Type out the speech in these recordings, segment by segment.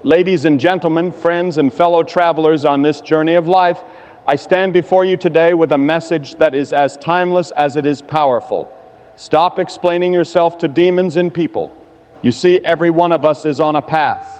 Ladies and gentlemen, friends and fellow travelers on this journey of life, I stand before you today with a message that is as timeless as it is powerful. Stop explaining yourself to demons and people. You see, every one of us is on a path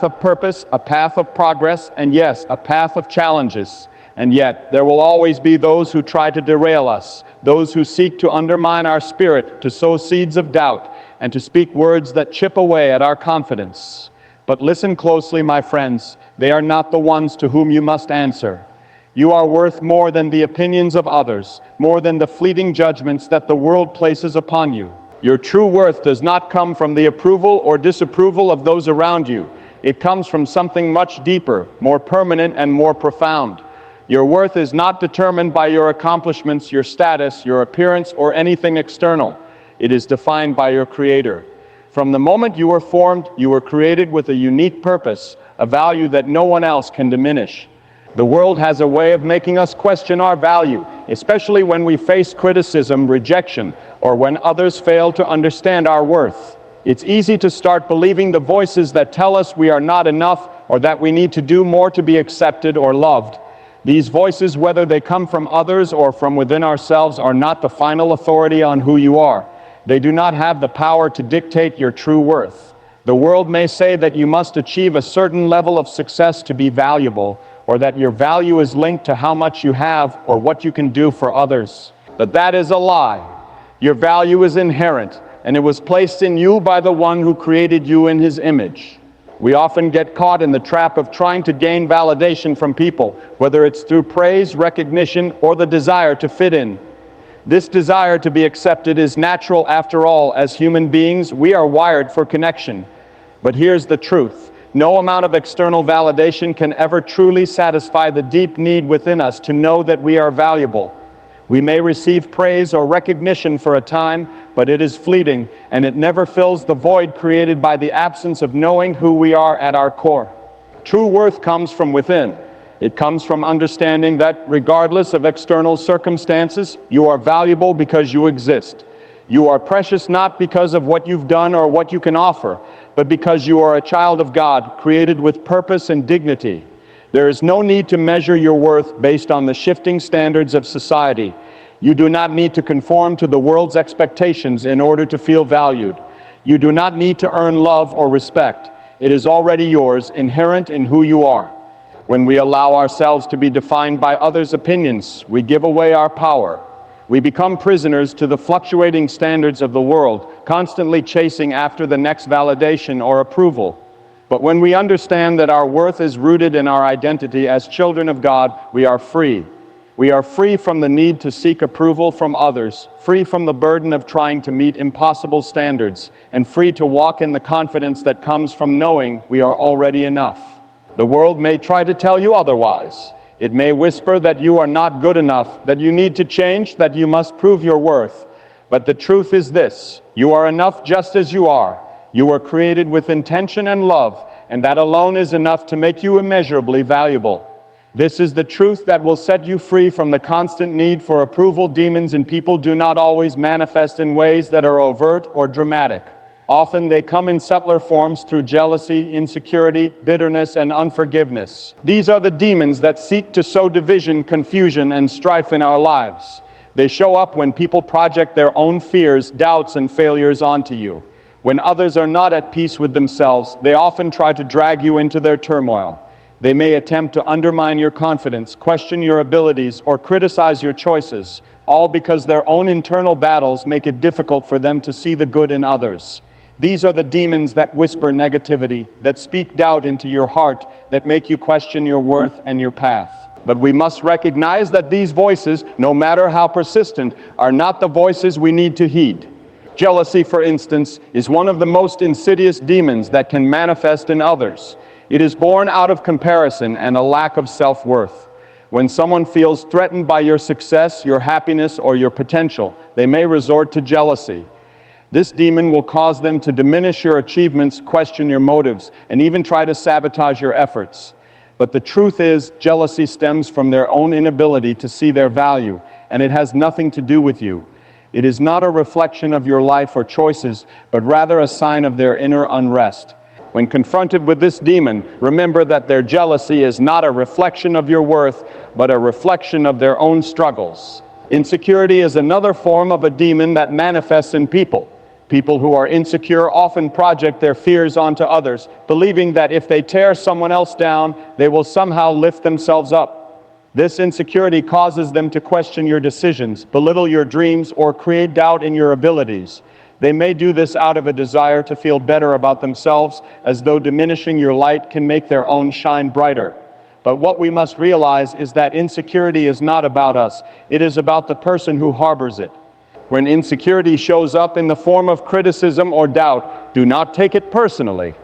of purpose, a path of progress, and yes, a path of challenges. And yet, there will always be those who try to derail us, those who seek to undermine our spirit, to sow seeds of doubt, and to speak words that chip away at our confidence. But listen closely, my friends, they are not the ones to whom you must answer. You are worth more than the opinions of others, more than the fleeting judgments that the world places upon you. Your true worth does not come from the approval or disapproval of those around you. It comes from something much deeper, more permanent, and more profound. Your worth is not determined by your accomplishments, your status, your appearance, or anything external. It is defined by your Creator. From the moment you were formed, you were created with a unique purpose, a value that no one else can diminish. The world has a way of making us question our value, especially when we face criticism, rejection, or when others fail to understand our worth. It's easy to start believing the voices that tell us we are not enough or that we need to do more to be accepted or loved. These voices, whether they come from others or from within ourselves, are not the final authority on who you are. They do not have the power to dictate your true worth. The world may say that you must achieve a certain level of success to be valuable, or that your value is linked to how much you have or what you can do for others. But that is a lie. Your value is inherent, and it was placed in you by the one who created you in his image. We often get caught in the trap of trying to gain validation from people, whether it's through praise, recognition, or the desire to fit in. This desire to be accepted is natural after all. As human beings, we are wired for connection. But here's the truth. No amount of external validation can ever truly satisfy the deep need within us to know that we are valuable. We may receive praise or recognition for a time, but it is fleeting, and it never fills the void created by the absence of knowing who we are at our core. True worth comes from within. It comes from understanding that, regardless of external circumstances, you are valuable because you exist. You are precious not because of what you've done or what you can offer, but because you are a child of God, created with purpose and dignity. There is no need to measure your worth based on the shifting standards of society. You do not need to conform to the world's expectations in order to feel valued. You do not need to earn love or respect. It is already yours, inherent in who you are. When we allow ourselves to be defined by others' opinions, we give away our power. We become prisoners to the fluctuating standards of the world, constantly chasing after the next validation or approval. But when we understand that our worth is rooted in our identity as children of God, we are free. We are free from the need to seek approval from others, free from the burden of trying to meet impossible standards, and free to walk in the confidence that comes from knowing we are already enough. The world may try to tell you otherwise. It may whisper that you are not good enough, that you need to change, that you must prove your worth. But the truth is this: you are enough just as you are. You were created with intention and love, and that alone is enough to make you immeasurably valuable. This is the truth that will set you free from the constant need for approval. Demons and people do not always manifest in ways that are overt or dramatic. Often they come in subtler forms through jealousy, insecurity, bitterness, and unforgiveness. These are the demons that seek to sow division, confusion, and strife in our lives. They show up when people project their own fears, doubts, and failures onto you. When others are not at peace with themselves, they often try to drag you into their turmoil. They may attempt to undermine your confidence, question your abilities, or criticize your choices, all because their own internal battles make it difficult for them to see the good in others. These are the demons that whisper negativity, that speak doubt into your heart, that make you question your worth and your path. But we must recognize that these voices, no matter how persistent, are not the voices we need to heed. Jealousy, for instance, is one of the most insidious demons that can manifest in others. It is born out of comparison and a lack of self-worth. When someone feels threatened by your success, your happiness, or your potential, they may resort to jealousy. This demon will cause them to diminish your achievements, question your motives, and even try to sabotage your efforts. But the truth is, jealousy stems from their own inability to see their value, and it has nothing to do with you. It is not a reflection of your life or choices, but rather a sign of their inner unrest. When confronted with this demon, remember that their jealousy is not a reflection of your worth, but a reflection of their own struggles. Insecurity is another form of a demon that manifests in people. People who are insecure often project their fears onto others, believing that if they tear someone else down, they will somehow lift themselves up. This insecurity causes them to question your decisions, belittle your dreams, or create doubt in your abilities. They may do this out of a desire to feel better about themselves, as though diminishing your light can make their own shine brighter. But what we must realize is that insecurity is not about us. It is about the person who harbors it. When insecurity shows up in the form of criticism or doubt, do not take it personally.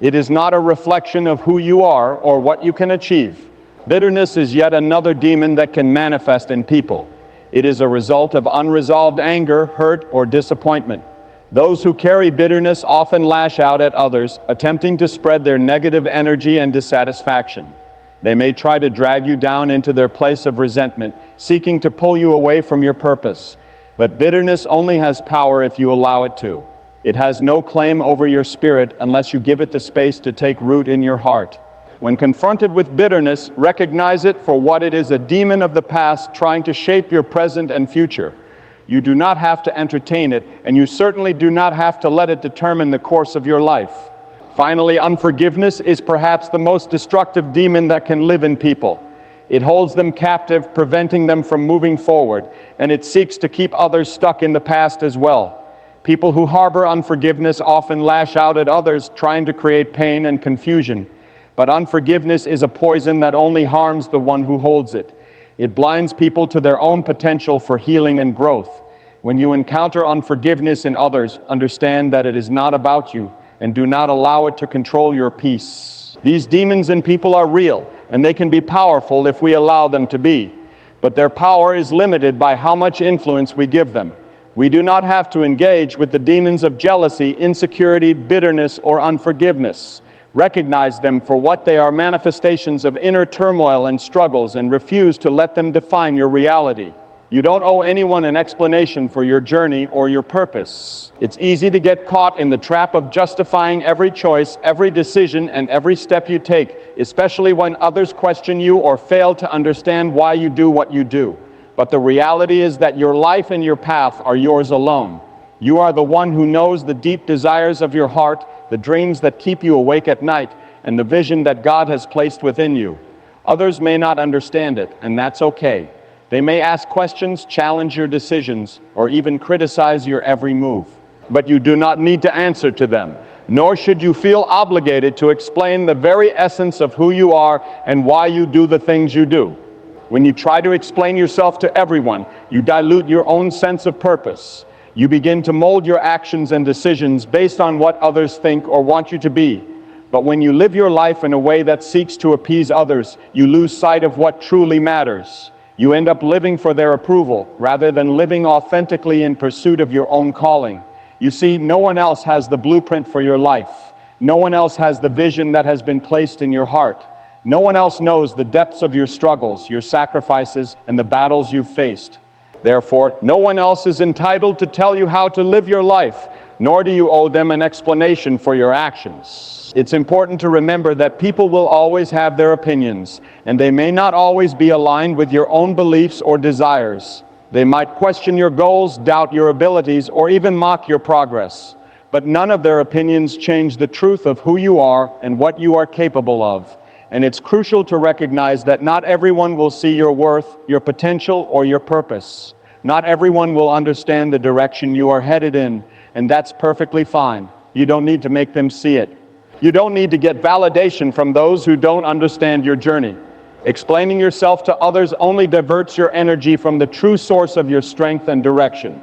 It is not a reflection of who you are or what you can achieve. Bitterness is yet another demon that can manifest in people. It is a result of unresolved anger, hurt, or disappointment. Those who carry bitterness often lash out at others, attempting to spread their negative energy and dissatisfaction. They may try to drag you down into their place of resentment, seeking to pull you away from your purpose. But bitterness only has power if you allow it to. It has no claim over your spirit unless you give it the space to take root in your heart. When confronted with bitterness, recognize it for what it is: a demon of the past trying to shape your present and future. You do not have to entertain it, and you certainly do not have to let it determine the course of your life. Finally, unforgiveness is perhaps the most destructive demon that can live in people. It holds them captive, preventing them from moving forward, and it seeks to keep others stuck in the past as well. People who harbor unforgiveness often lash out at others, trying to create pain and confusion. But unforgiveness is a poison that only harms the one who holds it. It blinds people to their own potential for healing and growth. When you encounter unforgiveness in others, understand that it is not about you, and do not allow it to control your peace. These demons in people are real, and they can be powerful if we allow them to be. But their power is limited by how much influence we give them. We do not have to engage with the demons of jealousy, insecurity, bitterness, or unforgiveness. Recognize them for what they are: manifestations of inner turmoil and struggles, and refuse to let them define your reality. You don't owe anyone an explanation for your journey or your purpose. It's easy to get caught in the trap of justifying every choice, every decision, and every step you take, especially when others question you or fail to understand why you do what you do. But the reality is that your life and your path are yours alone. You are the one who knows the deep desires of your heart, the dreams that keep you awake at night, and the vision that God has placed within you. Others may not understand it, and that's okay. They may ask questions, challenge your decisions, or even criticize your every move. But you do not need to answer to them, nor should you feel obligated to explain the very essence of who you are and why you do the things you do. When you try to explain yourself to everyone, you dilute your own sense of purpose. You begin to mold your actions and decisions based on what others think or want you to be. But when you live your life in a way that seeks to appease others, you lose sight of what truly matters. You end up living for their approval rather than living authentically in pursuit of your own calling. You see, no one else has the blueprint for your life. No one else has the vision that has been placed in your heart. No one else knows the depths of your struggles, your sacrifices, and the battles you've faced. Therefore, no one else is entitled to tell you how to live your life, nor do you owe them an explanation for your actions. It's important to remember that people will always have their opinions, and they may not always be aligned with your own beliefs or desires. They might question your goals, doubt your abilities, or even mock your progress. But none of their opinions change the truth of who you are and what you are capable of. And it's crucial to recognize that not everyone will see your worth, your potential, or your purpose. Not everyone will understand the direction you are headed in, and that's perfectly fine. You don't need to make them see it. You don't need to get validation from those who don't understand your journey. Explaining yourself to others only diverts your energy from the true source of your strength and direction.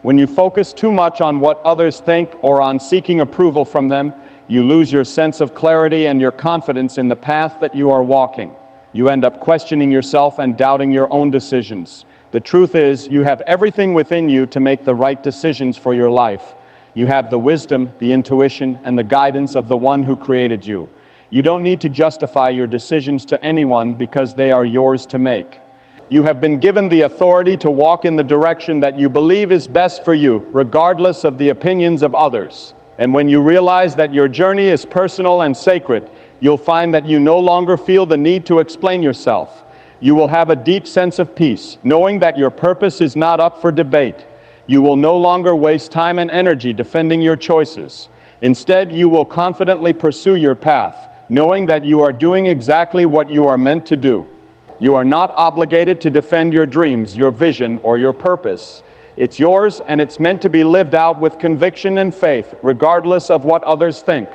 When you focus too much on what others think or on seeking approval from them, you lose your sense of clarity and your confidence in the path that you are walking. You end up questioning yourself and doubting your own decisions. The truth is, you have everything within you to make the right decisions for your life. You have the wisdom, the intuition, and the guidance of the one who created you. You don't need to justify your decisions to anyone because they are yours to make. You have been given the authority to walk in the direction that you believe is best for you, regardless of the opinions of others. And when you realize that your journey is personal and sacred, you'll find that you no longer feel the need to explain yourself. You will have a deep sense of peace, knowing that your purpose is not up for debate. You will no longer waste time and energy defending your choices. Instead, you will confidently pursue your path, knowing that you are doing exactly what you are meant to do. You are not obligated to defend your dreams, your vision, or your purpose. It's yours, and it's meant to be lived out with conviction and faith, regardless of what others think.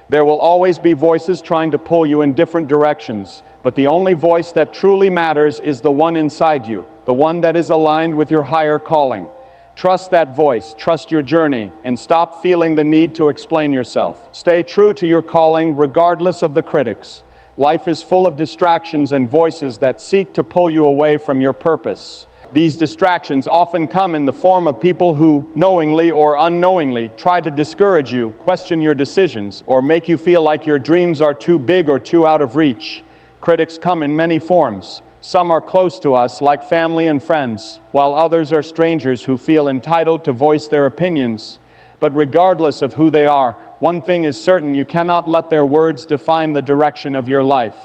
There will always be voices trying to pull you in different directions, but the only voice that truly matters is the one inside you, the one that is aligned with your higher calling. Trust that voice, trust your journey, and stop feeling the need to explain yourself. Stay true to your calling regardless of the critics. Life is full of distractions and voices that seek to pull you away from your purpose. These distractions often come in the form of people who, knowingly or unknowingly, try to discourage you, question your decisions, or make you feel like your dreams are too big or too out of reach. Critics come in many forms. Some are close to us, like family and friends, while others are strangers who feel entitled to voice their opinions. But regardless of who they are, one thing is certain: you cannot let their words define the direction of your life.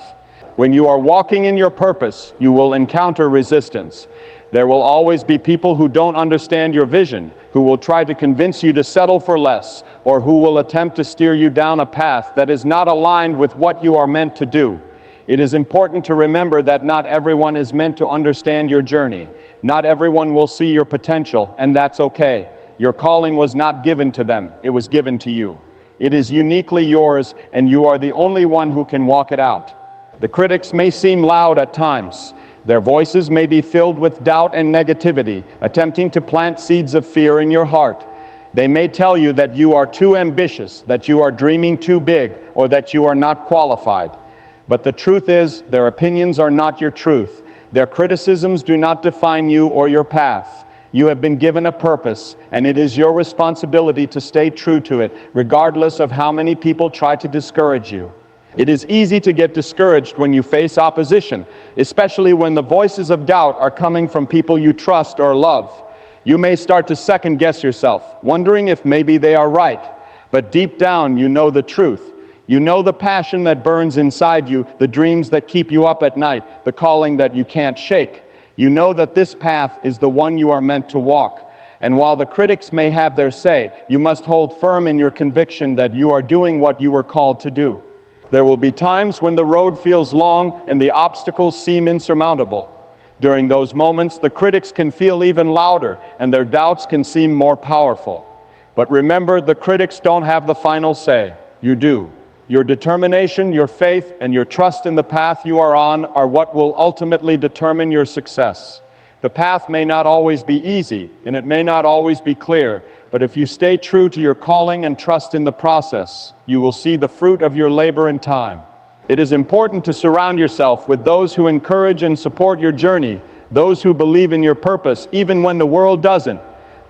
When you are walking in your purpose, you will encounter resistance. There will always be people who don't understand your vision, who will try to convince you to settle for less, or who will attempt to steer you down a path that is not aligned with what you are meant to do. It is important to remember that not everyone is meant to understand your journey. Not everyone will see your potential, and that's okay. Your calling was not given to them, it was given to you. It is uniquely yours, and you are the only one who can walk it out. The critics may seem loud at times. Their voices may be filled with doubt and negativity, attempting to plant seeds of fear in your heart. They may tell you that you are too ambitious, that you are dreaming too big, or that you are not qualified. But the truth is, their opinions are not your truth. Their criticisms do not define you or your path. You have been given a purpose, and it is your responsibility to stay true to it, regardless of how many people try to discourage you. It is easy to get discouraged when you face opposition, especially when the voices of doubt are coming from people you trust or love. You may start to second guess yourself, wondering if maybe they are right. But deep down, you know the truth. You know the passion that burns inside you, the dreams that keep you up at night, the calling that you can't shake. You know that this path is the one you are meant to walk. And while the critics may have their say, you must hold firm in your conviction that you are doing what you were called to do. There will be times when the road feels long and the obstacles seem insurmountable. During those moments, the critics can feel even louder, and their doubts can seem more powerful. But remember, the critics don't have the final say. You do. Your determination, your faith, and your trust in the path you are on are what will ultimately determine your success. The path may not always be easy, and it may not always be clear, but if you stay true to your calling and trust in the process, you will see the fruit of your labor in time. It is important to surround yourself with those who encourage and support your journey, those who believe in your purpose, even when the world doesn't.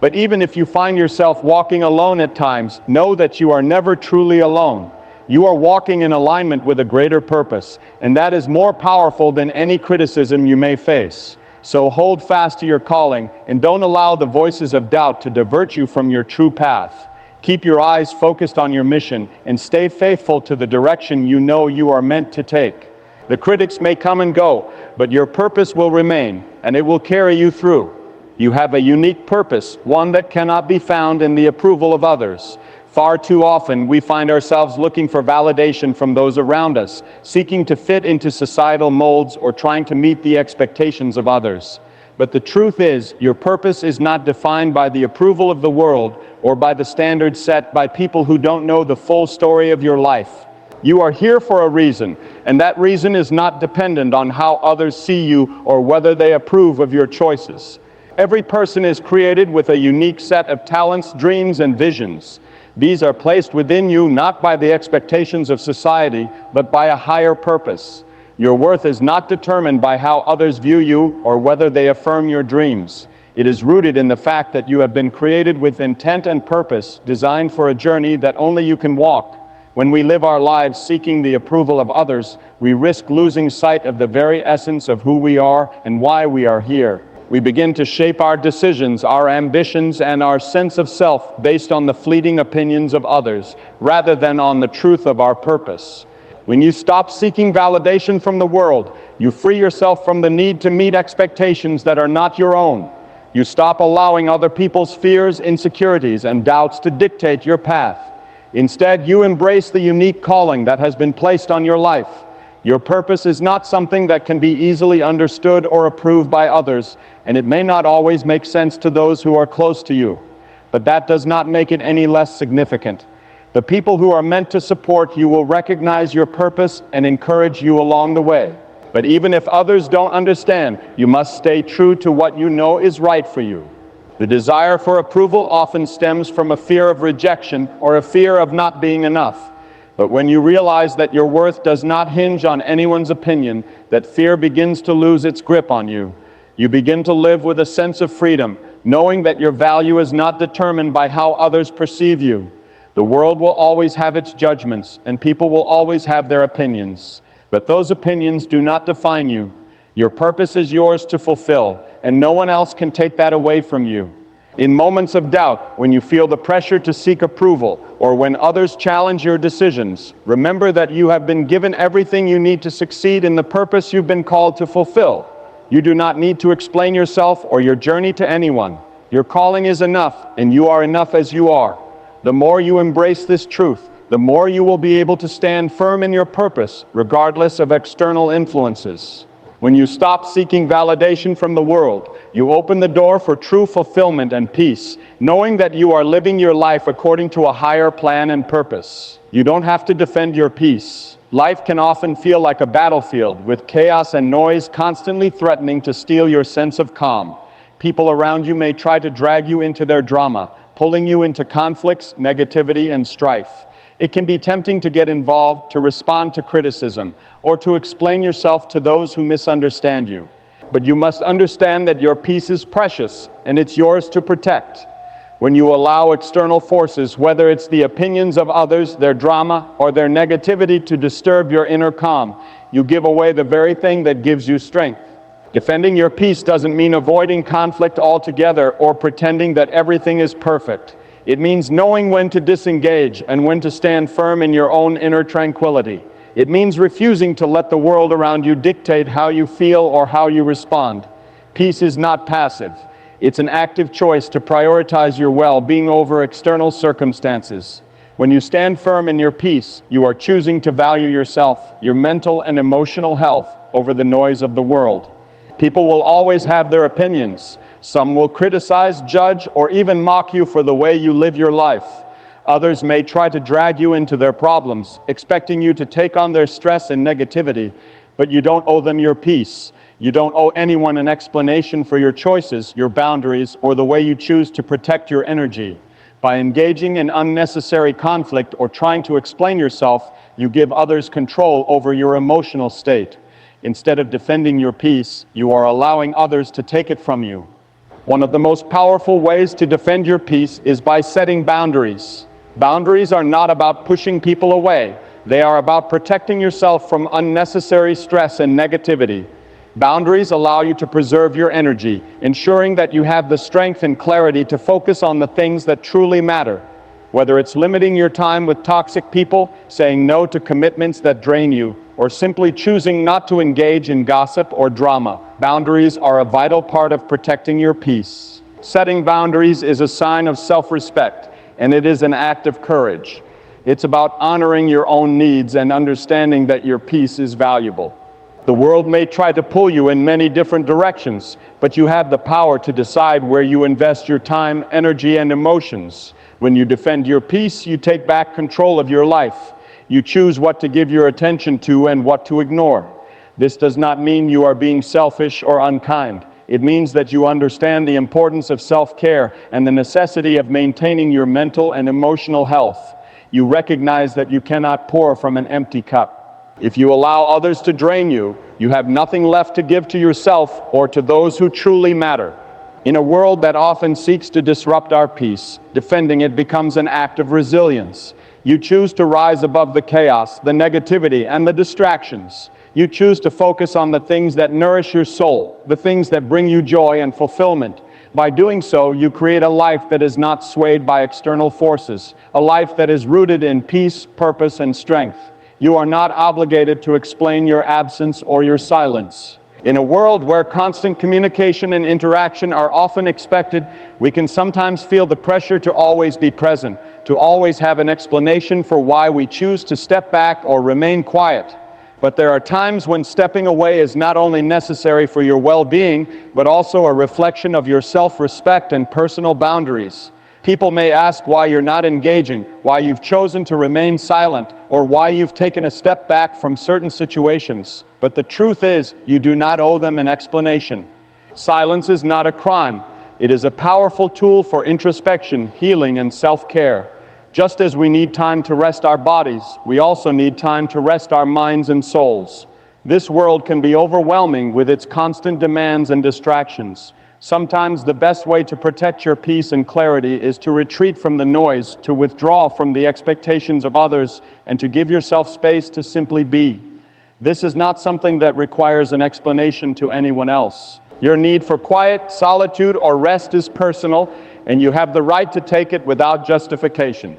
But even if you find yourself walking alone at times, know that you are never truly alone. You are walking in alignment with a greater purpose, and that is more powerful than any criticism you may face. So hold fast to your calling, and don't allow the voices of doubt to divert you from your true path. Keep your eyes focused on your mission, and stay faithful to the direction you know you are meant to take. The critics may come and go, but your purpose will remain, and it will carry you through. You have a unique purpose, one that cannot be found in the approval of others. Far too often, we find ourselves looking for validation from those around us, seeking to fit into societal molds or trying to meet the expectations of others. But the truth is, your purpose is not defined by the approval of the world or by the standards set by people who don't know the full story of your life. You are here for a reason, and that reason is not dependent on how others see you or whether they approve of your choices. Every person is created with a unique set of talents, dreams, and visions. These are placed within you not by the expectations of society, but by a higher purpose. Your worth is not determined by how others view you or whether they affirm your dreams. It is rooted in the fact that you have been created with intent and purpose, designed for a journey that only you can walk. When we live our lives seeking the approval of others, we risk losing sight of the very essence of who we are and why we are here. we begin to shape our decisions, our ambitions, and our sense of self based on the fleeting opinions of others, rather than on the truth of our purpose. When you stop seeking validation from the world, you free yourself from the need to meet expectations that are not your own. You stop allowing other people's fears, insecurities, and doubts to dictate your path. Instead, you embrace the unique calling that has been placed on your life. Your purpose is not something that can be easily understood or approved by others, and it may not always make sense to those who are close to you. But that does not make it any less significant. The people who are meant to support you will recognize your purpose and encourage you along the way. But even if others don't understand, you must stay true to what you know is right for you. The desire for approval often stems from a fear of rejection or a fear of not being enough. But when you realize that your worth does not hinge on anyone's opinion, that fear begins to lose its grip on you. You begin to live with a sense of freedom, knowing that your value is not determined by how others perceive you. The world will always have its judgments, and people will always have their opinions. But those opinions do not define you. Your purpose is yours to fulfill, and no one else can take that away from you. In moments of doubt, when you feel the pressure to seek approval, or when others challenge your decisions, remember that you have been given everything you need to succeed in the purpose you've been called to fulfill. You do not need to explain yourself or your journey to anyone. Your calling is enough, and you are enough as you are. The more you embrace this truth, the more you will be able to stand firm in your purpose, regardless of external influences. When you stop seeking validation from the world, you open the door for true fulfillment and peace, knowing that you are living your life according to a higher plan and purpose. You don't have to defend your peace. Life can often feel like a battlefield, with chaos and noise constantly threatening to steal your sense of calm. People around you may try to drag you into their drama, pulling you into conflicts, negativity, and strife. It can be tempting to get involved, to respond to criticism, or to explain yourself to those who misunderstand you. But you must understand that your peace is precious, and it's yours to protect. When you allow external forces, whether it's the opinions of others, their drama, or their negativity to disturb your inner calm, you give away the very thing that gives you strength. Defending your peace doesn't mean avoiding conflict altogether or pretending that everything is perfect. It means knowing when to disengage and when to stand firm in your own inner tranquility. It means refusing to let the world around you dictate how you feel or how you respond. Peace is not passive. It's an active choice to prioritize your well-being over external circumstances. When you stand firm in your peace, you are choosing to value yourself, your mental and emotional health, over the noise of the world. People will always have their opinions. Some will criticize, judge, or even mock you for the way you live your life. Others may try to drag you into their problems, expecting you to take on their stress and negativity, but you don't owe them your peace. You don't owe anyone an explanation for your choices, your boundaries, or the way you choose to protect your energy. By engaging in unnecessary conflict or trying to explain yourself, you give others control over your emotional state. Instead of defending your peace, you are allowing others to take it from you. One of the most powerful ways to defend your peace is by setting boundaries. Boundaries are not about pushing people away. They are about protecting yourself from unnecessary stress and negativity. Boundaries allow you to preserve your energy, ensuring that you have the strength and clarity to focus on the things that truly matter. Whether it's limiting your time with toxic people, saying no to commitments that drain you, or simply choosing not to engage in gossip or drama, boundaries are a vital part of protecting your peace. Setting boundaries is a sign of self-respect, and it is an act of courage. It's about honoring your own needs and understanding that your peace is valuable. The world may try to pull you in many different directions, but you have the power to decide where you invest your time, energy, and emotions. When you defend your peace, you take back control of your life. You choose what to give your attention to and what to ignore. This does not mean you are being selfish or unkind. It means that you understand the importance of self-care and the necessity of maintaining your mental and emotional health. You recognize that you cannot pour from an empty cup. If you allow others to drain you, you have nothing left to give to yourself or to those who truly matter. In a world that often seeks to disrupt our peace, defending it becomes an act of resilience. You choose to rise above the chaos, the negativity, and the distractions. You choose to focus on the things that nourish your soul, the things that bring you joy and fulfillment. By doing so, you create a life that is not swayed by external forces, a life that is rooted in peace, purpose, and strength. You are not obligated to explain your absence or your silence. In a world where constant communication and interaction are often expected, we can sometimes feel the pressure to always be present, to always have an explanation for why we choose to step back or remain quiet. But there are times when stepping away is not only necessary for your well-being, but also a reflection of your self-respect and personal boundaries. People may ask why you're not engaging, why you've chosen to remain silent, or why you've taken a step back from certain situations. But the truth is, you do not owe them an explanation. Silence is not a crime. It is a powerful tool for introspection, healing, and self-care. Just as we need time to rest our bodies, we also need time to rest our minds and souls. This world can be overwhelming with its constant demands and distractions. Sometimes the best way to protect your peace and clarity is to retreat from the noise, to withdraw from the expectations of others, and to give yourself space to simply be. This is not something that requires an explanation to anyone else. Your need for quiet, solitude, or rest is personal, and you have the right to take it without justification.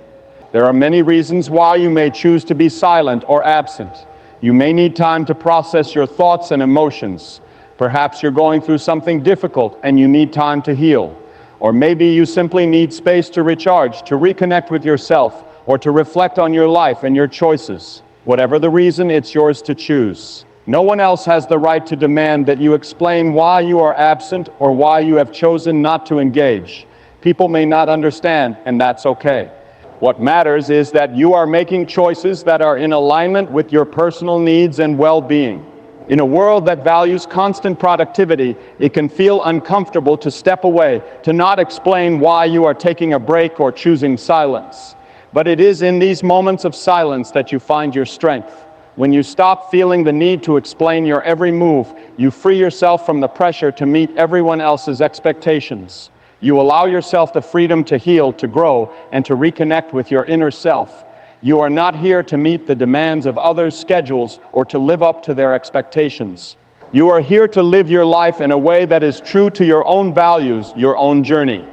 There are many reasons why you may choose to be silent or absent. You may need time to process your thoughts and emotions. Perhaps you're going through something difficult and you need time to heal. Or maybe you simply need space to recharge, to reconnect with yourself, or to reflect on your life and your choices. Whatever the reason, it's yours to choose. No one else has the right to demand that you explain why you are absent or why you have chosen not to engage. People may not understand, and that's okay. What matters is that you are making choices that are in alignment with your personal needs and well-being. In a world that values constant productivity, it can feel uncomfortable to step away, to not explain why you are taking a break or choosing silence. But it is in these moments of silence that you find your strength. When you stop feeling the need to explain your every move, you free yourself from the pressure to meet everyone else's expectations. You allow yourself the freedom to heal, to grow, and to reconnect with your inner self. You are not here to meet the demands of others' schedules or to live up to their expectations. You are here to live your life in a way that is true to your own values, your own journey.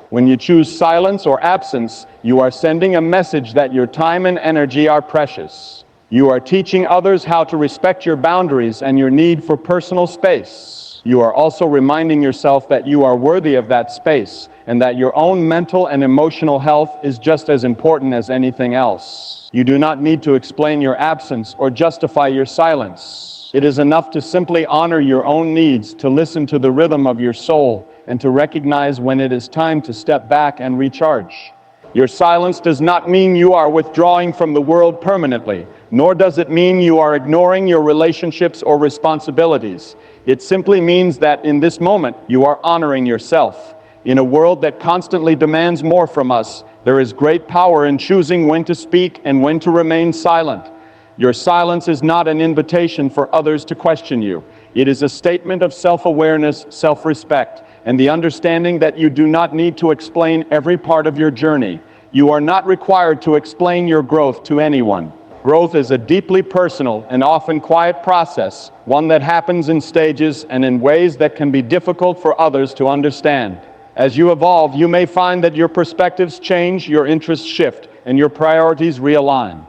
When you choose silence or absence, you are sending a message that your time and energy are precious. You are teaching others how to respect your boundaries and your need for personal space. You are also reminding yourself that you are worthy of that space and that your own mental and emotional health is just as important as anything else. You do not need to explain your absence or justify your silence. It is enough to simply honor your own needs, to listen to the rhythm of your soul, and to recognize when it is time to step back and recharge. Your silence does not mean you are withdrawing from the world permanently, nor does it mean you are ignoring your relationships or responsibilities. It simply means that in this moment, you are honoring yourself. In a world that constantly demands more from us, there is great power in choosing when to speak and when to remain silent. Your silence is not an invitation for others to question you. It is a statement of self-awareness, self-respect, and the understanding that you do not need to explain every part of your journey. You are not required to explain your growth to anyone. Growth is a deeply personal and often quiet process, one that happens in stages and in ways that can be difficult for others to understand. As you evolve, you may find that your perspectives change, your interests shift, and your priorities realign.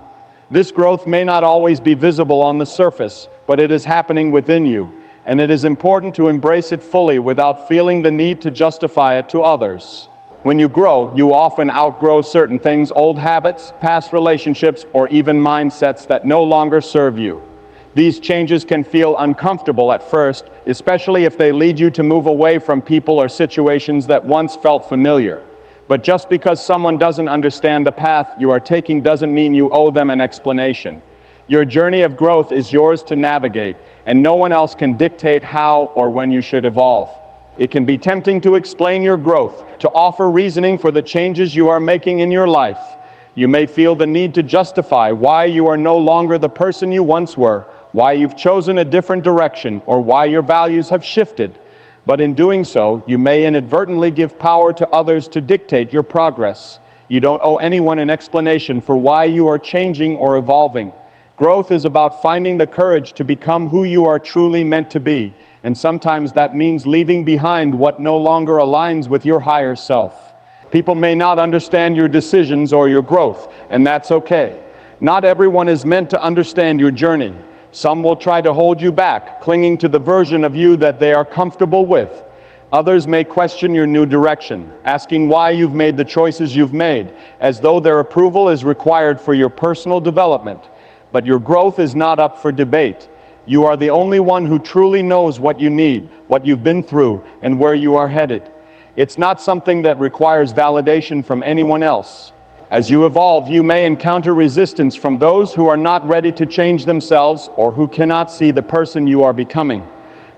This growth may not always be visible on the surface, but it is happening within you, and it is important to embrace it fully without feeling the need to justify it to others. When you grow, you often outgrow certain things, old habits, past relationships, or even mindsets that no longer serve you. These changes can feel uncomfortable at first, especially if they lead you to move away from people or situations that once felt familiar. But just because someone doesn't understand the path you are taking doesn't mean you owe them an explanation. Your journey of growth is yours to navigate, and no one else can dictate how or when you should evolve. It can be tempting to explain your growth, to offer reasoning for the changes you are making in your life. You may feel the need to justify why you are no longer the person you once were, why you've chosen a different direction, or why your values have shifted. But in doing so, you may inadvertently give power to others to dictate your progress. You don't owe anyone an explanation for why you are changing or evolving. Growth is about finding the courage to become who you are truly meant to be, and sometimes that means leaving behind what no longer aligns with your higher self. People may not understand your decisions or your growth, and that's okay. Not everyone is meant to understand your journey. Some will try to hold you back, clinging to the version of you that they are comfortable with. Others may question your new direction, asking why you've made the choices you've made, as though their approval is required for your personal development. But your growth is not up for debate. You are the only one who truly knows what you need, what you've been through, and where you are headed. It's not something that requires validation from anyone else. As you evolve, you may encounter resistance from those who are not ready to change themselves or who cannot see the person you are becoming.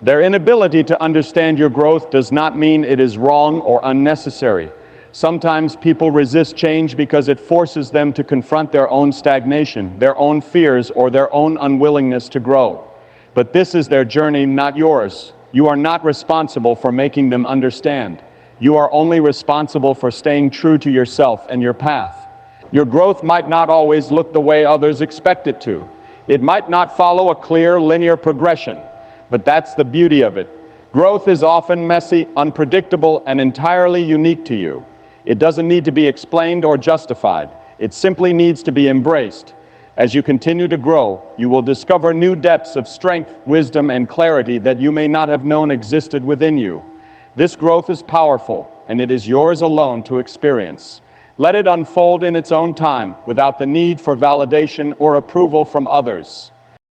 Their inability to understand your growth does not mean it is wrong or unnecessary. Sometimes people resist change because it forces them to confront their own stagnation, their own fears, or their own unwillingness to grow. But this is their journey, not yours. You are not responsible for making them understand. You are only responsible for staying true to yourself and your path. Your growth might not always look the way others expect it to. It might not follow a clear, linear progression, but that's the beauty of it. Growth is often messy, unpredictable, and entirely unique to you. It doesn't need to be explained or justified. It simply needs to be embraced. As you continue to grow, you will discover new depths of strength, wisdom, and clarity that you may not have known existed within you. This growth is powerful, and it is yours alone to experience. Let it unfold in its own time, without the need for validation or approval from others.